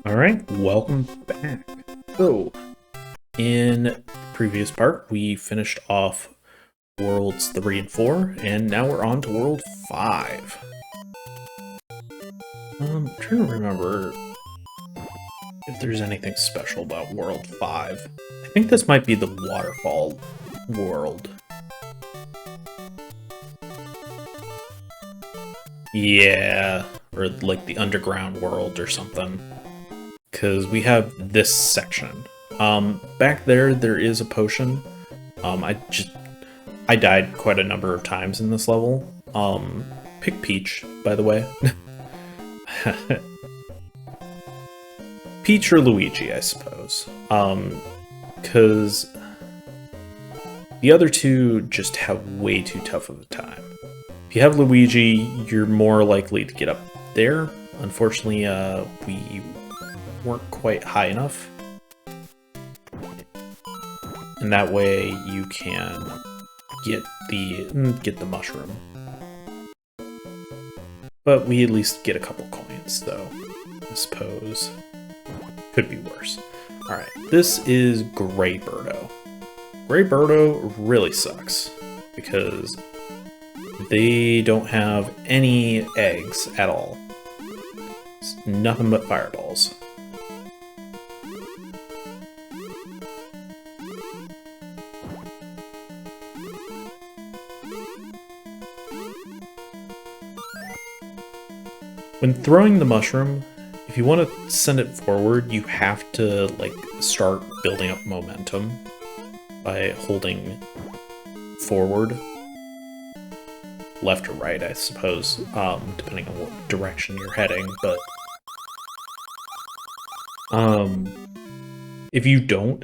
Alright, welcome back. So, in the previous part, we finished off Worlds 3 and 4, and now we're on to World 5. I'm trying to remember if there's anything special about World 5. I think this might be the waterfall world. Yeah, or like the underground world or something. Because we have this section. Back there is a potion. I died quite a number of times in this level. Pick Peach, by the way. Peach or Luigi, I suppose. Because the other two just have way too tough of a time. If you have Luigi, you're more likely to get up there. Unfortunately, we weren't quite high enough. And that way you can get the mushroom. But we at least get a couple coins, though. I suppose. Could be worse. Alright, this is Gray Birdo. Gray Birdo really sucks, because they don't have any eggs at all. It's nothing but fireballs. When throwing the mushroom, if you want to send it forward, you have to like start building up momentum by holding forward, left or right, I suppose, depending on what direction you're heading. But if you don't,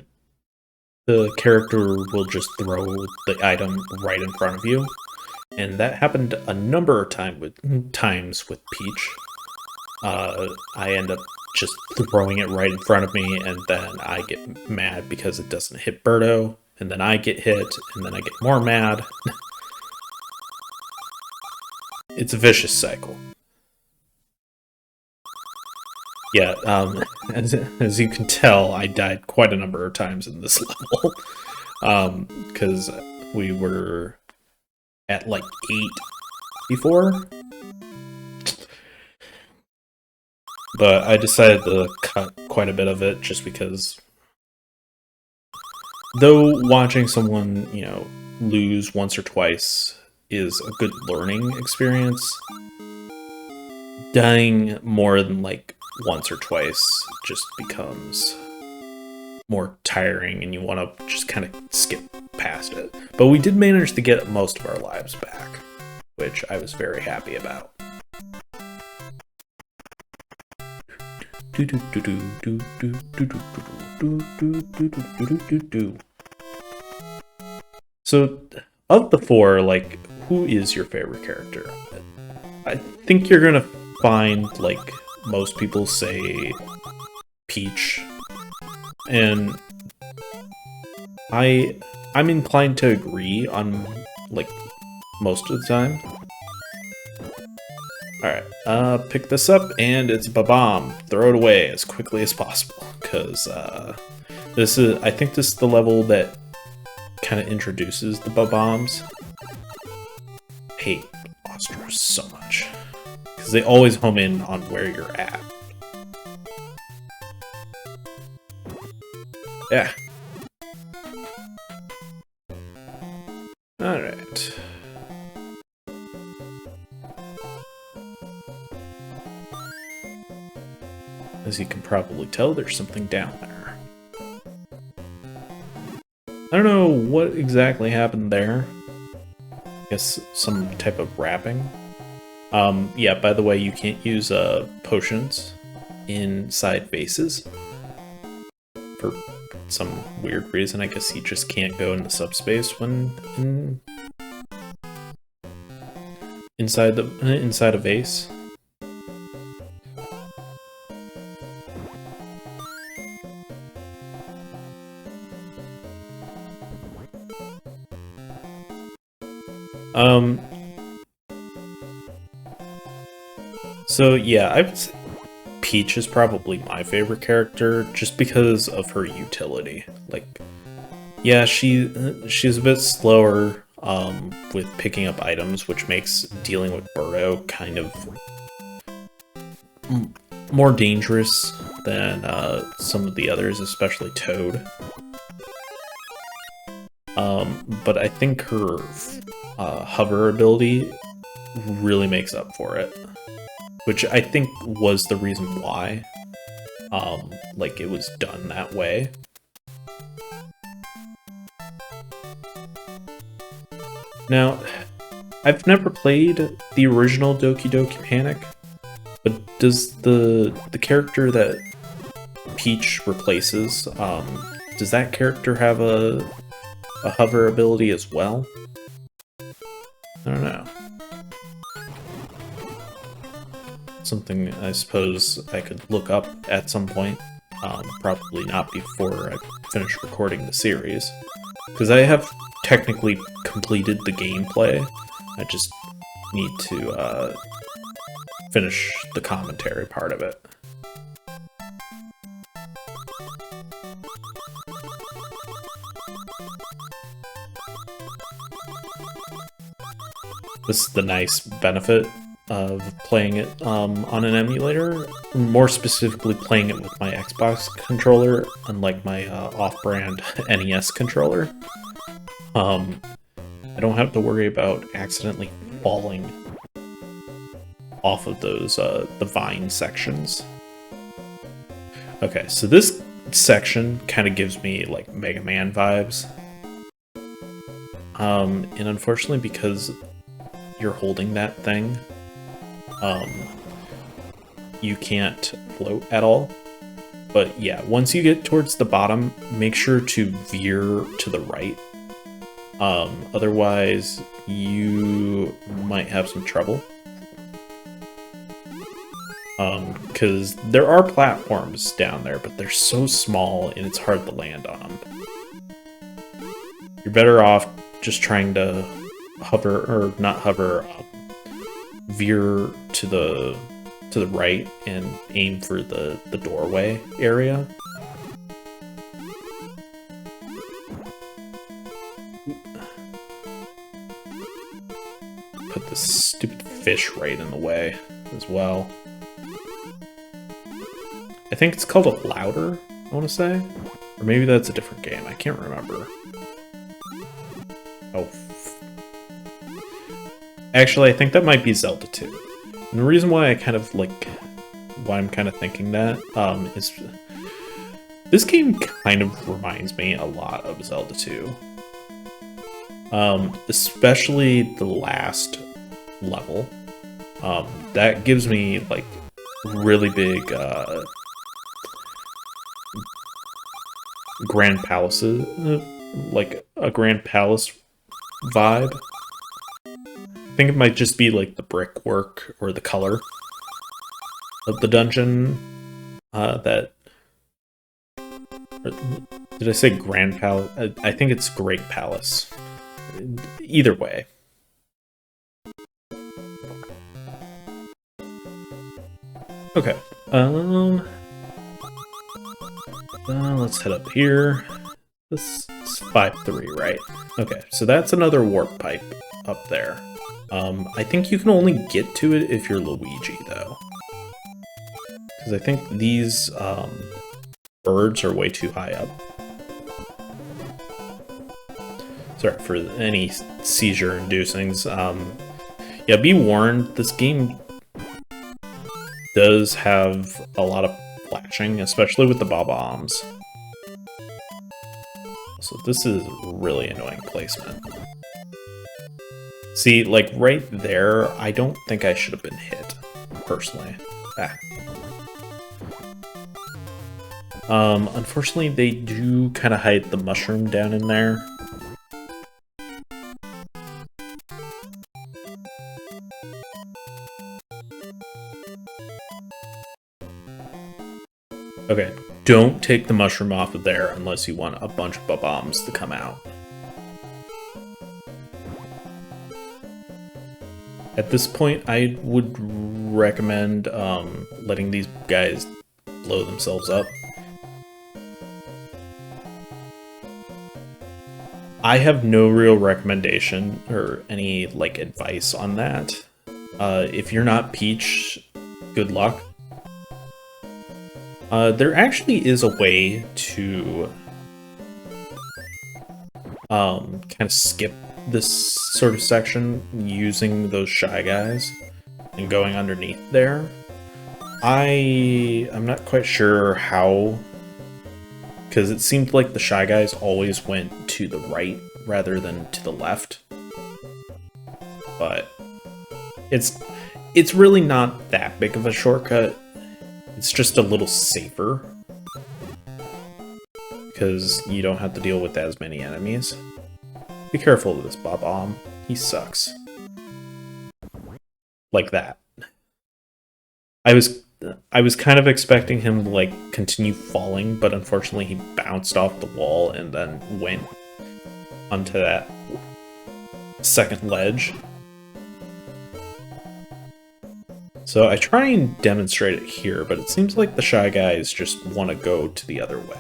the character will just throw the item right in front of you. And that happened a number of times with Peach. I end up just throwing it right in front of me, and then I get mad because it doesn't hit Birdo, and then I get hit, and then I get more mad. It's a vicious cycle. Yeah, as you can tell, I died quite a number of times in this level. Because we were at like 8 before. But I decided to cut quite a bit of it just because, though watching someone, lose once or twice is a good learning experience, dying more than like once or twice just becomes more tiring and you want to just kind of skip past it. But we did manage to get most of our lives back, which I was very happy about. So, of the four, like, who is your favorite character? I think you're gonna find, like, most people say Peach, and I'm inclined to agree on, like, most of the time. Alright, pick this up, and it's Ba-Bomb. Throw it away as quickly as possible, because, I think this is the level that kind of introduces the Ba-Bombs. I hate monsters so much, because they always home in on where you're at. Yeah. Alright. As you can probably tell, there's something down there. I don't know what exactly happened there. I guess some type of wrapping. Yeah, by the way, you can't use potions inside vases. For some weird reason, I guess you just can't go into subspace when inside a vase. So yeah, Peach is probably my favorite character just because of her utility. Like, yeah, she's a bit slower with picking up items, which makes dealing with Birdo kind of more dangerous than some of the others, especially Toad. But I think her hover ability really makes up for it, which I think was the reason why like it was done that way. Now, I've never played the original Doki Doki Panic, but does the character that Peach replaces, does that character have a hover ability as well? I don't know. Something I suppose I could look up at some point. Probably not before I finish recording the series, because I have technically completed the gameplay. I just need to finish the commentary part of it. This is the nice benefit of playing it on an emulator, more specifically playing it with my Xbox controller, unlike my off-brand NES controller. I don't have to worry about accidentally falling off of those the vine sections. Okay, so this section kind of gives me like Mega Man vibes. And unfortunately, because you're holding that thing, you can't float at all. But yeah, once you get towards the bottom, make sure to veer to the right. Otherwise, you might have some trouble. Because there are platforms down there, but they're so small and it's hard to land on them. You're better off just trying to hover, or not hover, veer to the right and aim for the doorway area. Put this stupid fish right in the way as well. I think it's called a Louder, I want to say. Or maybe that's a different game, I can't remember. Oh. Actually, I think that might be Zelda 2. And the reason why I kind of like, why I'm kind of thinking that, is this game kind of reminds me a lot of Zelda 2. Especially the last level. That gives me like really big Grand Palaces, like a Grand Palace vibe. I think it might just be like the brickwork or the color of the dungeon that... Did I say Grand Palace? I think it's Great Palace. Either way. Okay. Let's head up here. This is 5-3, right? Okay, so that's another warp pipe up there. I think you can only get to it if you're Luigi, though. Because I think these birds are way too high up. Sorry for any seizure-inducings. Yeah, be warned, this game does have a lot of flashing, especially with the bob-ombs. So this is really annoying placement. See, like right there, I don't think I should have been hit, personally. Ah. Unfortunately, they do kind of hide the mushroom down in there. Okay, don't take the mushroom off of there unless you want a bunch of bombs to come out. At this point, I would recommend letting these guys blow themselves up. I have no real recommendation or any like advice on that. If you're not Peach, good luck. There actually is a way to kind of skip this sort of section using those Shy Guys and going underneath there. I'm not quite sure how, because it seemed like the Shy Guys always went to the right rather than to the left. But it's really not that big of a shortcut. It's just a little safer, because you don't have to deal with as many enemies. Be careful of this Bob-omb. He sucks. Like that. I was kind of expecting him to like continue falling, but unfortunately he bounced off the wall and then went onto that second ledge. So I try and demonstrate it here, but it seems like the Shy Guys just want to go to the other way.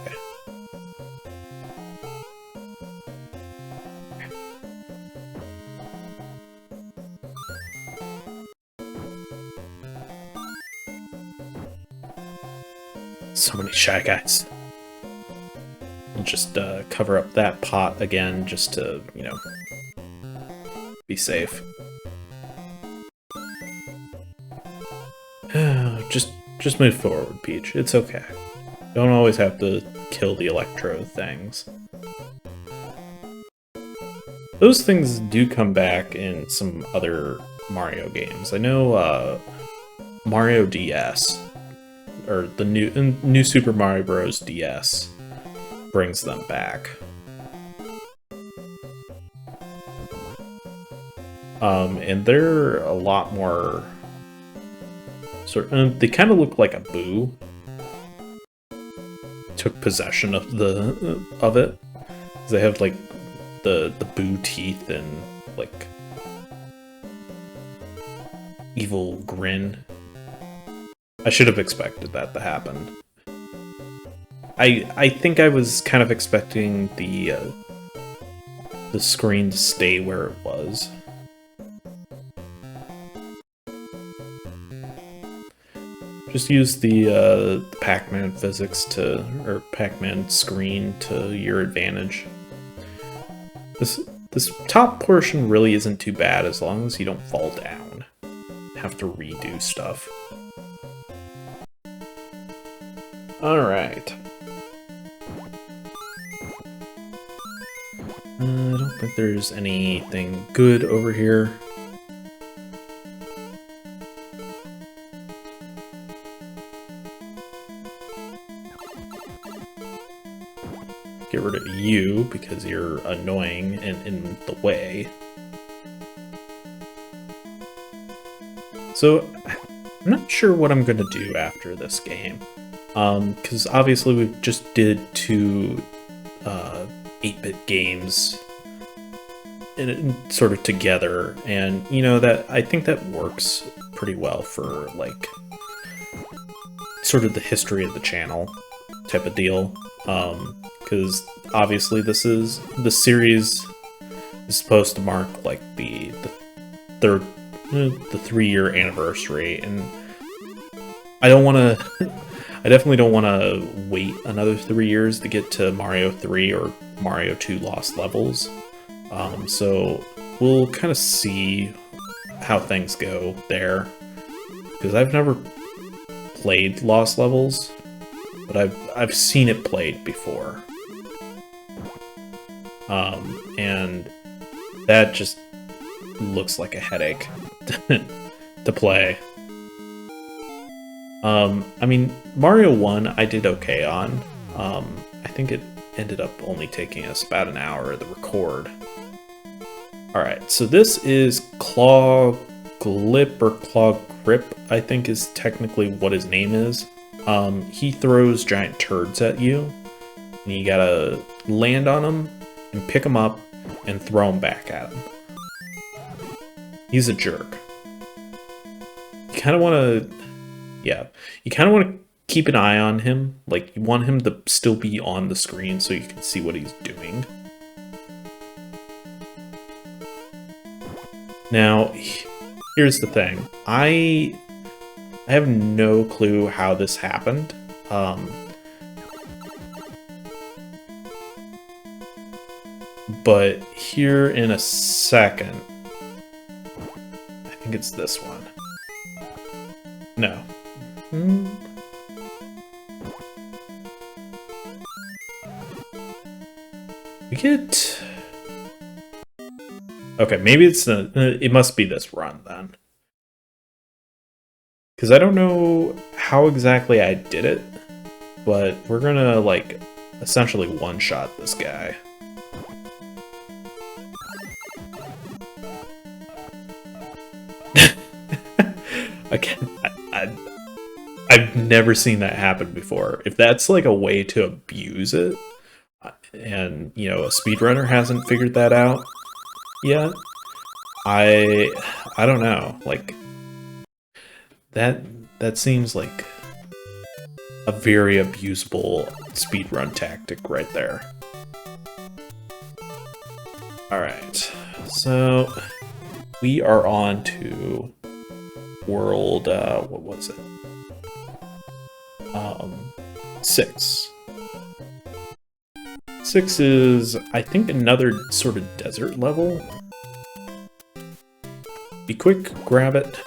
So many Shy Guys. I'll just cover up that pot again just to, you know, be safe. Just move forward, Peach. It's okay. Don't always have to kill the electro things. Those things do come back in some other Mario games. I know Mario DS, or the new Super Mario Bros. DS, brings them back. And they're a lot more they kind of look like a Boo. Took possession of it. They have like the Boo teeth and like evil grin. I should have expected that to happen. I think I was kind of expecting the screen to stay where it was. Just use the Pac-Man physics or Pac-Man screen to your advantage. This top portion really isn't too bad as long as you don't fall down. Have to redo stuff. Alright. I don't think there's anything good over here. Get rid of you because you're annoying and in the way. So, I'm not sure what I'm gonna do after this game. Because obviously we just did two 8-bit games sort of together, and you know that I think that works pretty well for like sort of the history of the channel type of deal. Because obviously the series is supposed to mark like the 3-year anniversary, and I definitely don't want to wait another 3 years to get to Mario 3 or Mario 2 Lost Levels. So we'll kind of see how things go there, because I've never played Lost Levels, but I've seen it played before. And that just looks like a headache to play. I mean, Mario 1 I did okay on. I think it ended up only taking us about an hour to record. Alright, so this is Claw Glip, or Claw Grip, I think is technically what his name is. He throws giant turds at you, and you gotta land on him and pick him up and throw him back at him. He's a jerk. He kind of want to, yeah, you kind of want to keep an eye on him. Like, you want him to still be on the screen so you can see what he's doing. Now, here's the thing. I have no clue how this happened. But here in a second, I think it's this one. No. We get... Okay, maybe it's it must be this run then. Because I don't know how exactly I did it, but we're gonna, like, essentially one-shot this guy. Again, I've never seen that happen before. If that's like a way to abuse it, and, you know, a speedrunner hasn't figured that out yet, I don't know. Like, that seems like a very abusable speedrun tactic right there. Alright, so we are on to world, what was it? 6. 6 is, I think, another sort of desert level. Be quick, grab it.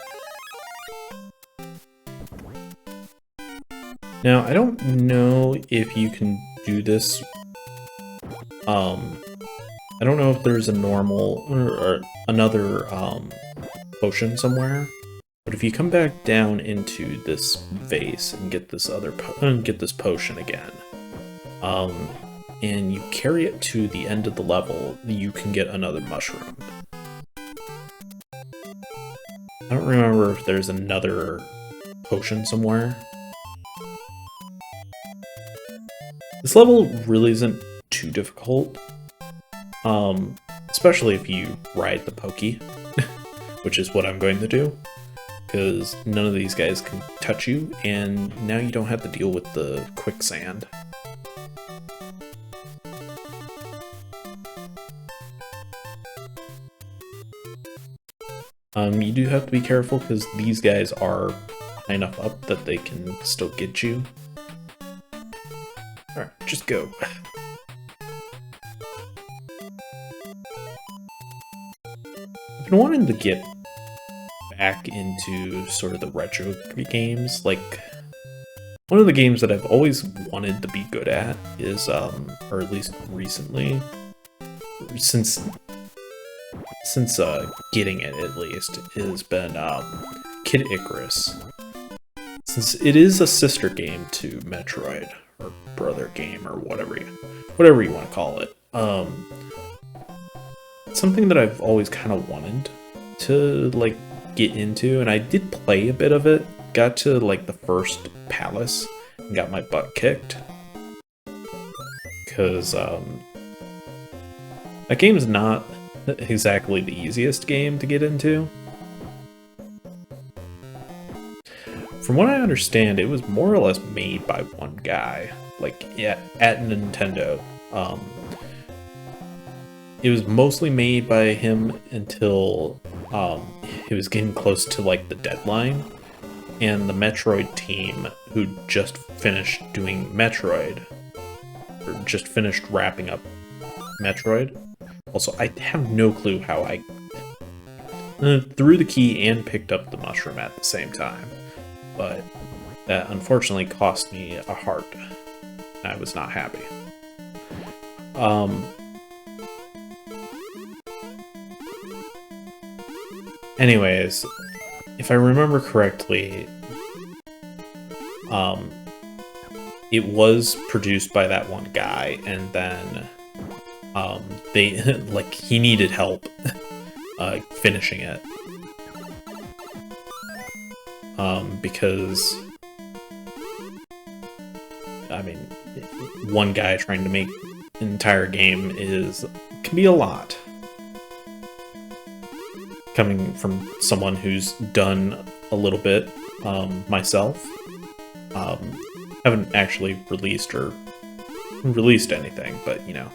Now, I don't know if you can do this. I don't know if there's a normal or another potion somewhere. But if you come back down into this vase and get this potion again, and you carry it to the end of the level, you can get another mushroom. I don't remember if there's another potion somewhere. This level really isn't too difficult, especially if you ride the pokey, which is what I'm going to do. Because none of these guys can touch you, and now you don't have to deal with the quicksand. You do have to be careful, because these guys are high enough up that they can still get you. Alright, just go. I've been wanting to get back into sort of the retro games. Like, one of the games that I've always wanted to be good at is, or at least recently, since getting it at least, has been Kid Icarus. Since it is a sister game to Metroid, or brother game, or whatever you want to call it. It's something that I've always kind of wanted to, like, get into, and I did play a bit of it. Got to, like, the first palace and got my butt kicked. Because, that game is not exactly the easiest game to get into. From what I understand, it was more or less made by one guy, like, yeah, at Nintendo. It was mostly made by him until it was getting close to, like, the deadline, and the Metroid team, who just finished doing Metroid, or just finished wrapping up Metroid. Also, I have no clue how I threw the key and picked up the mushroom at the same time, but that unfortunately cost me a heart. I was not happy. Anyways, if I remember correctly, it was produced by that one guy, and then they like he needed help finishing it, because I mean, one guy trying to make an entire game can be a lot. Coming from someone who's done a little bit myself. Haven't actually released anything, but you know,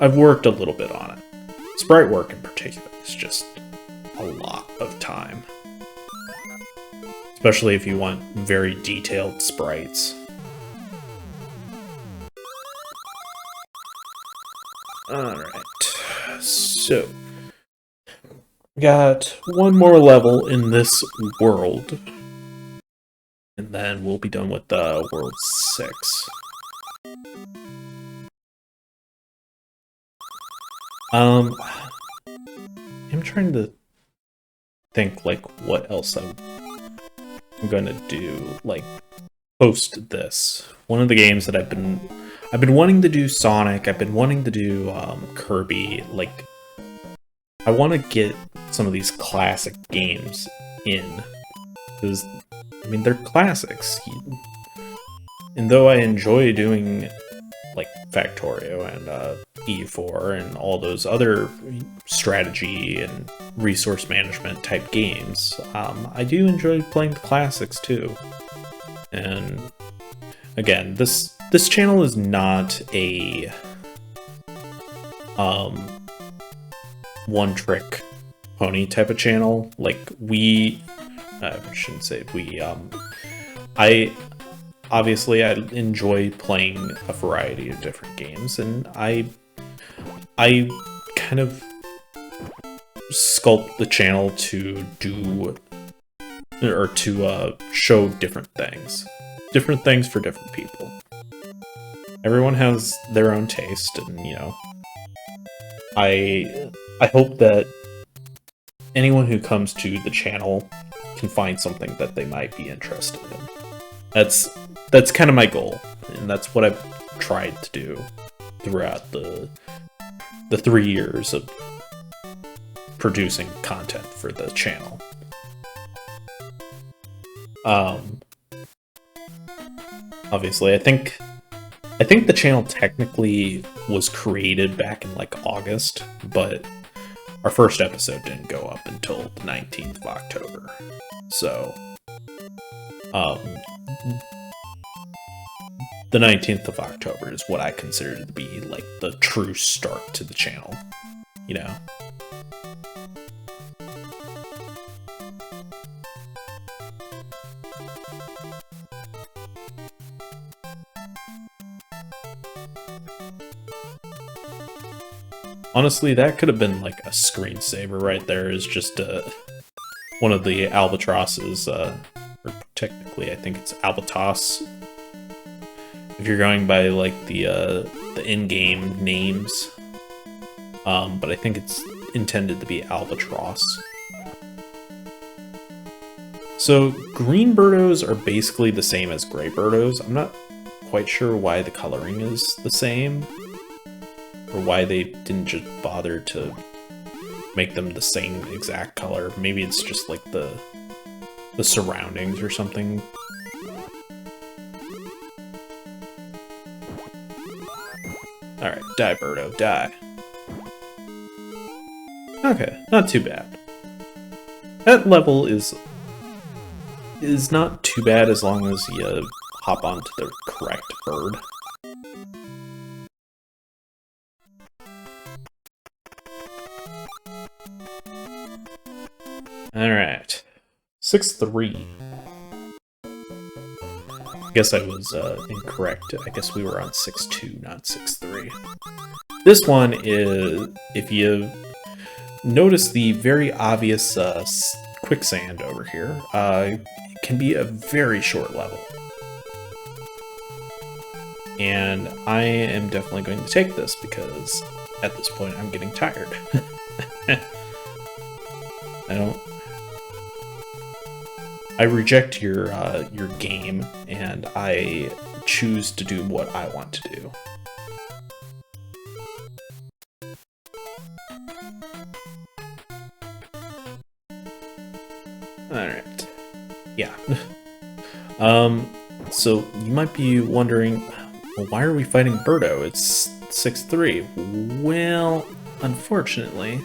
I've worked a little bit on it. Sprite work in particular is just a lot of time, especially if you want very detailed sprites. Alright, so we got one more level in this world, and then we'll be done with World 6. I'm trying to think, like, what else I'm gonna do, like, post this. One of the games that I've been wanting to do Sonic, I've been wanting to do Kirby, like, I want to get some of these classic games in, because, I mean, they're classics. And though I enjoy doing, like, Factorio and E4 and all those other strategy and resource management type games, I do enjoy playing the classics too. And again, this channel is not a one-trick pony type of channel. Like, I shouldn't say we, I enjoy playing a variety of different games, and I kind of sculpt the channel to do, or to show different things for different people. Everyone has their own taste, and you know, I hope that anyone who comes to the channel can find something that they might be interested in. That's kind of my goal, and that's what I've tried to do throughout the 3 years of producing content for the channel. Obviously, I think the channel technically was created back in like August, but our first episode didn't go up until the 19th of October. So, the 19th of October is what I consider to be like the true start to the channel, you know? Honestly, that could have been like a screensaver right there. Is just one of the albatrosses, or technically I think it's albatos. If you're going by like the in-game names, but I think it's intended to be albatross. So green birdos are basically the same as gray birdos. I'm not quite sure why the coloring is the same, or why they didn't just bother to make them the same exact color. Maybe it's just like the surroundings or something. Alright, die, Birdo, die. Okay, not too bad. That level is not too bad as long as you hop onto the correct bird. Alright. 6-3. I guess I was incorrect. I guess we were on 6-2, not 6-3. This one is, if you notice the very obvious quicksand over here, it can be a very short level. And I am definitely going to take this because at this point I'm getting tired. I reject your game, and I choose to do what I want to do. Alright. Yeah. So you might be wondering, well, why are we fighting Birdo? It's 6-3. Well, unfortunately,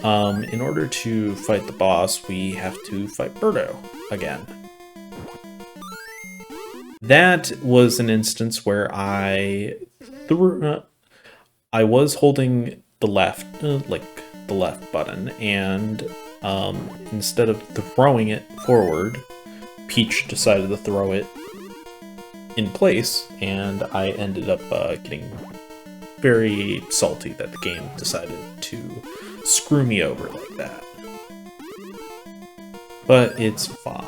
In order to fight the boss, we have to fight Birdo again. That was an instance where I was holding the left, the left button, and instead of throwing it forward, Peach decided to throw it in place, and I ended up getting very salty that the game decided to screw me over like that. But it's fine.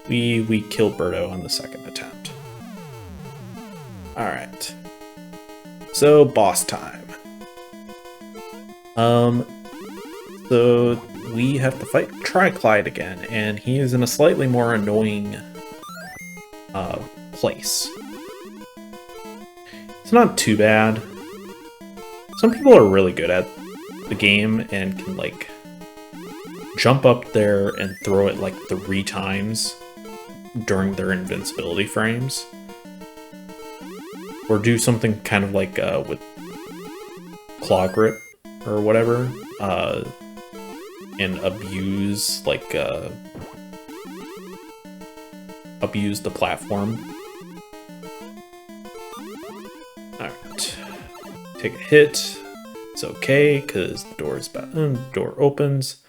We killed Birdo on the second attempt. Alright. So, boss time. So we have to fight Tri-Clyde again, and he is in a slightly more annoying place. It's not too bad. Some people are really good at the game and can, like, jump up there and throw it, like, 3 times during their invincibility frames. Or do something kind of like with Claw Grip or whatever, and abuse, like, abuse the platform. Alright. Take a hit. It's okay, because the door opens.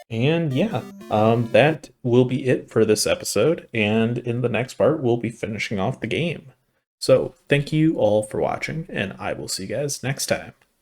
And yeah, that will be it for this episode, and in the next part, we'll be finishing off the game. So, thank you all for watching, and I will see you guys next time.